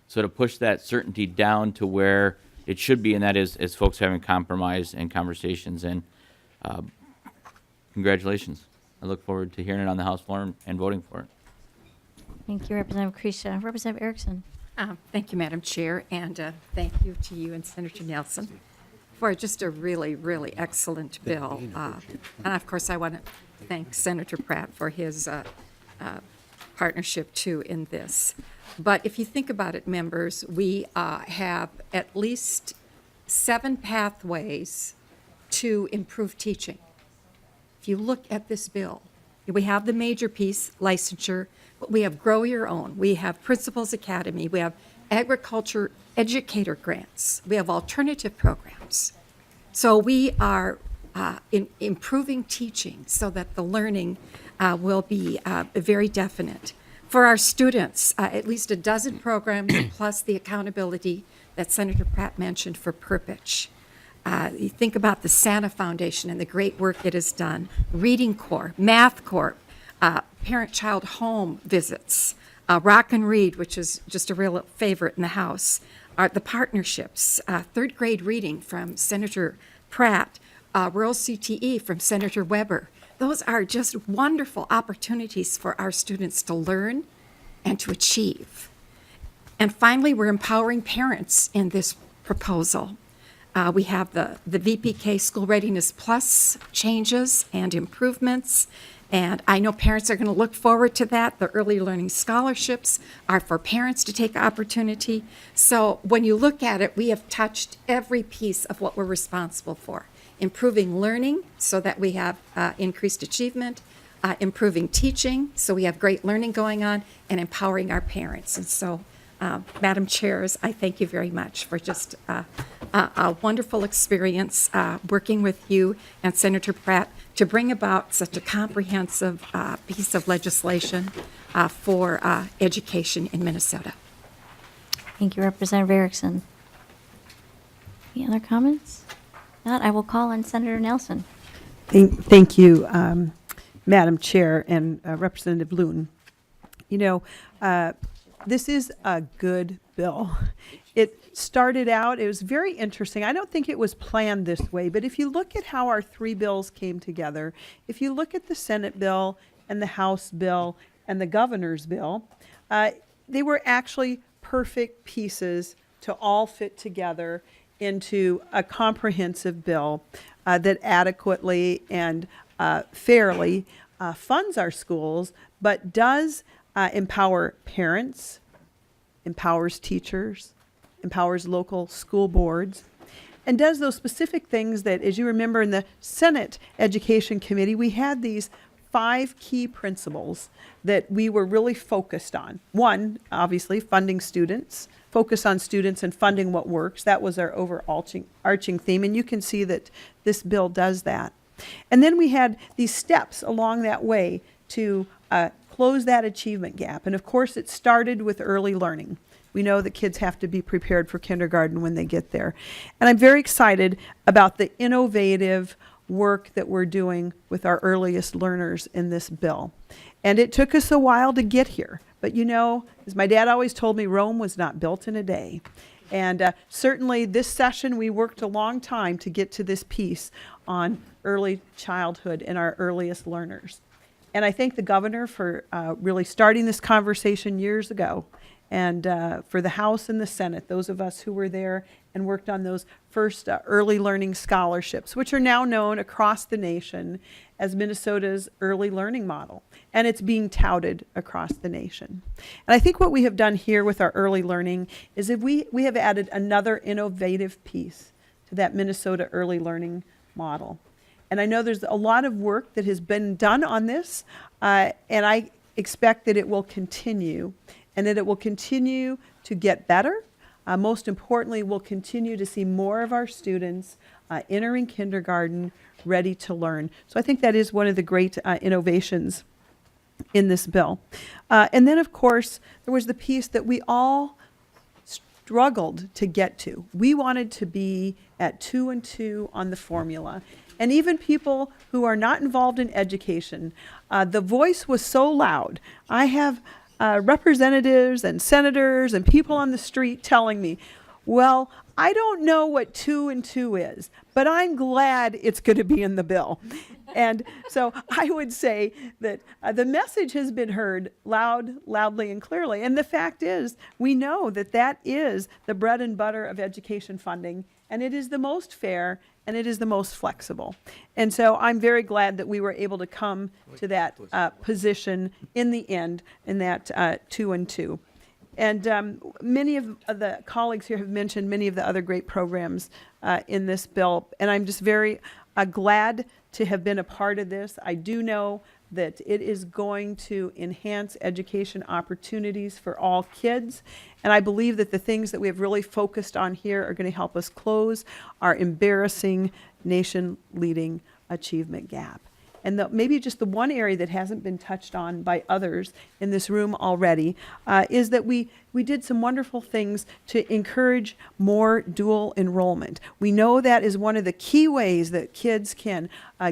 So to push that certainty down to where it should be, and that is folks having compromise and conversations. And congratulations. I look forward to hearing it on the House floor and voting for it. Thank you, Representative Crecia. Representative Erickson. Thank you, Madam Chair, and thank you to you and Senator Nelson for just a really, really excellent bill. And of course, I want to thank Senator Pratt for his partnership too in this. But if you think about it, members, we have at least 7 pathways to improve teaching. If you look at this bill, we have the major piece, licensure, but we have Grow Your Own, we have Principals Academy, we have agriculture educator grants, we have alternative programs. So we are improving teaching so that the learning will be very definite. For our students, at least a dozen programs plus the accountability that Senator Pratt mentioned for Perpich. You think about the Santa Foundation and the great work it has done, Reading Corps, Math Corps, parent-child home visits, Rock and Read, which is just a real favorite in the House, the partnerships, third grade reading from Senator Pratt, rural CTE from Senator Weber. Those are just wonderful opportunities for our students to learn and to achieve. And finally, we're empowering parents in this proposal. We have the VPK School Readiness Plus changes and improvements, and I know parents are going to look forward to that. The early learning scholarships are for parents to take opportunity. So when you look at it, we have touched every piece of what we're responsible for. Improving learning so that we have increased achievement, improving teaching so we have great learning going on, and empowering our parents. And so, Madam Chairs, I thank you very much for just a wonderful experience working with you and Senator Pratt to bring about such a comprehensive piece of legislation for education in Minnesota. Thank you, Representative Erickson. Any other comments? Not, I will call on Senator Nelson. Thank you, Madam Chair and Representative Loon. You know, this is a good bill. It started out, it was very interesting. I don't think it was planned this way, but if you look at how our 3 bills came together, if you look at the Senate bill and the House bill and the governor's bill, they were actually perfect pieces to all fit together into a comprehensive bill that adequately and fairly funds our schools, but does empower parents, empowers teachers, empowers local school boards, and does those specific things that, as you remember in the Senate Education Committee, we had these 5 key principles that we were really focused on. One, obviously, funding students, focus on students and funding what works. That was our overarching theme, and you can see that this bill does that. And then we had these steps along that way to close that achievement gap. And of course, it started with early learning. We know that kids have to be prepared for kindergarten when they get there. And I'm very excited about the innovative work that we're doing with our earliest learners in this bill. And it took us a while to get here. But you know, as my dad always told me, Rome was not built in a day. And certainly this session, we worked a long time to get to this piece on early childhood and our earliest learners. And I thank the governor for really starting this conversation years ago, and for the House and the Senate, those of us who were there and worked on those first early learning scholarships, which are now known across the nation as Minnesota's early learning model. And it's being touted across the nation. And I think what we have done here with our early learning is if we have added another innovative piece to that Minnesota early learning model. And I know there's a lot of work that has been done on this, and I expect that it will continue, and that it will continue to get better. Most importantly, we'll continue to see more of our students entering kindergarten ready to learn. So I think that is one of the great innovations in this bill. And then, of course, there was the piece that we all struggled to get to. We wanted to be at 2 and 2 on the formula. And even people who are not involved in education, the voice was so loud. I have representatives and senators and people on the street telling me, well, I don't know what 2 and 2 is, but I'm glad it's going to be in the bill. And so I would say that the message has been heard loudly and clearly. And the fact is, we know that that is the bread and butter of education funding, and it is the most fair, and it is the most flexible. And so I'm very glad that we were able to come to that position in the end, in that 2 and 2. And many of the colleagues here have mentioned many of the other great programs in this bill, and I'm just very glad to have been a part of this. I do know that it is going to enhance education opportunities for all kids, and I believe that the things that we have really focused on here are going to help us close our embarrassing nation-leading achievement gap. And maybe just the one area that hasn't been touched on by others in this room already is that we did some wonderful things to encourage more dual enrollment. We know that is one of the key ways that kids can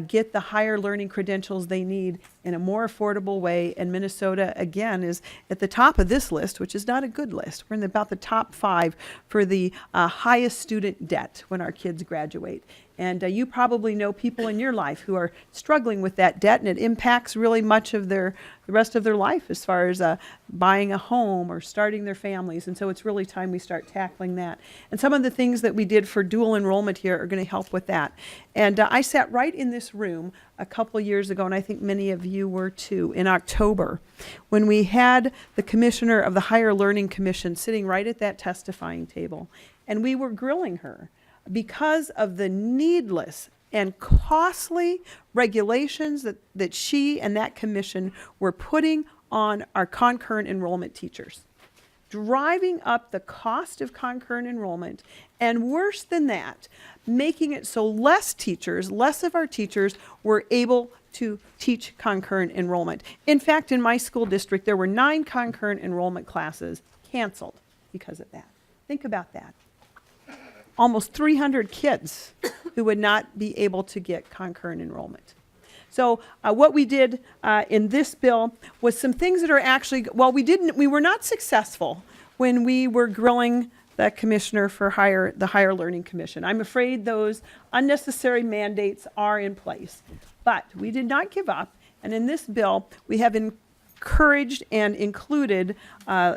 get the higher learning credentials they need in a more affordable way. And Minnesota, again, is at the top of this list, which is not a good list. We're in about the top 5 for the highest student debt when our kids graduate. And you probably know people in your life who are struggling with that debt, and it impacts really much of the rest of their life as far as buying a home or starting their families. And so it's really time we start tackling that. And some of the things that we did for dual enrollment here are going to help with that. And I sat right in this room a couple years ago, and I think many of you were too, in October, when we had the commissioner of the Higher Learning Commission sitting right at that testifying table. And we were grilling her because of the needless and costly regulations that she and that commission were putting on our concurrent enrollment teachers, driving up the cost of concurrent enrollment, and worse than that, making it so less of our teachers were able to teach concurrent enrollment. In fact, in my school district, there were 9 concurrent enrollment classes canceled because of that. Think about that. Almost 300 kids who would not be able to get concurrent enrollment. So what we did in this bill was some things that are actually, we were not successful when we were grilling the commissioner for the Higher Learning Commission. I'm afraid those unnecessary mandates are in place. But we did not give up, and in this bill, we have encouraged and included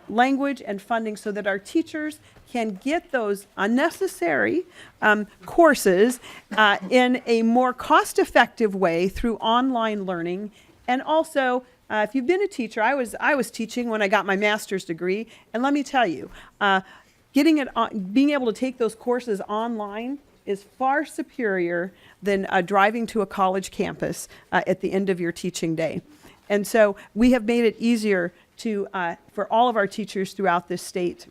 language and funding so that our teachers can get those unnecessary courses in a more cost-effective way through online learning. And also, if you've been a teacher, I was teaching when I got my master's degree, and let me tell you, being able to take those courses online is far superior than driving to a college campus at the end of your teaching day. And so we have made it easier to, for all of our teachers throughout this state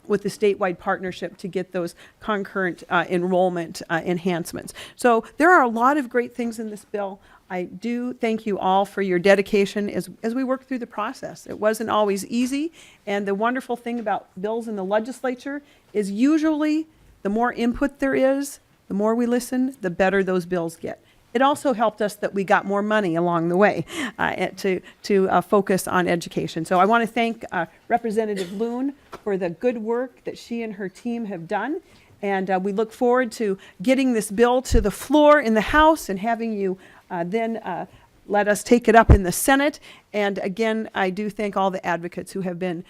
with the statewide partnership to get those concurrent enrollment enhancements. So there are a lot of great things in this bill. I do thank you all for your dedication as we work through the process. It wasn't always easy, and the wonderful thing about bills in the legislature is usually the more input there is, the more we listen, the better those bills get. It also helped us that we got more money along the way to focus on education. So I want to thank Representative Loon for the good work that she and her team have done. And we look forward to getting this bill to the floor in the House and having you then let us take it up in the Senate. And again, I do thank all the advocates who have been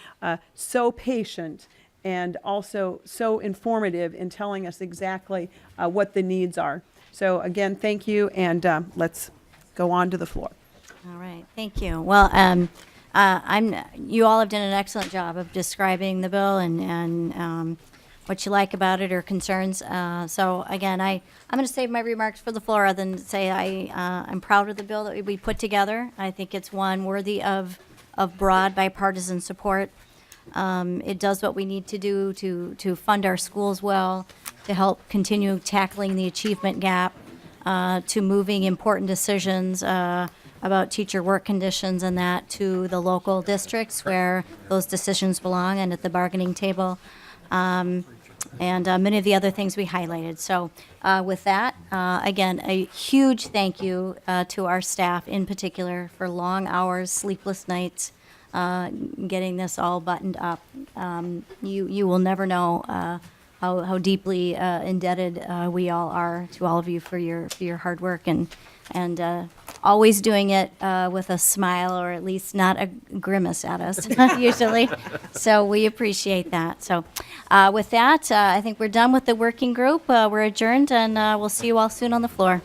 so patient and also so informative in telling us exactly what the needs are. So again, thank you, and let's go on to the floor. All right, thank you. Well, you all have done an excellent job of describing the bill and what you like about it or concerns. So again, I'm going to save my remarks for the floor other than to say I'm proud of the bill that we put together. I think it's one worthy of broad bipartisan support. It does what we need to do to fund our schools well, to help continue tackling the achievement gap, to moving important decisions about teacher work conditions and that to the local districts where those decisions belong and at the bargaining table, and many of the other things we highlighted. So with that, again, a huge thank you to our staff in particular for long hours, sleepless nights, getting this all buttoned up. You will never know how deeply indebted we all are to all of you for your hard work and always doing it with a smile or at least not a grimace at us usually. So we appreciate that. So with that, I think we're done with the working group. We're adjourned, and we'll see you all soon on the floor.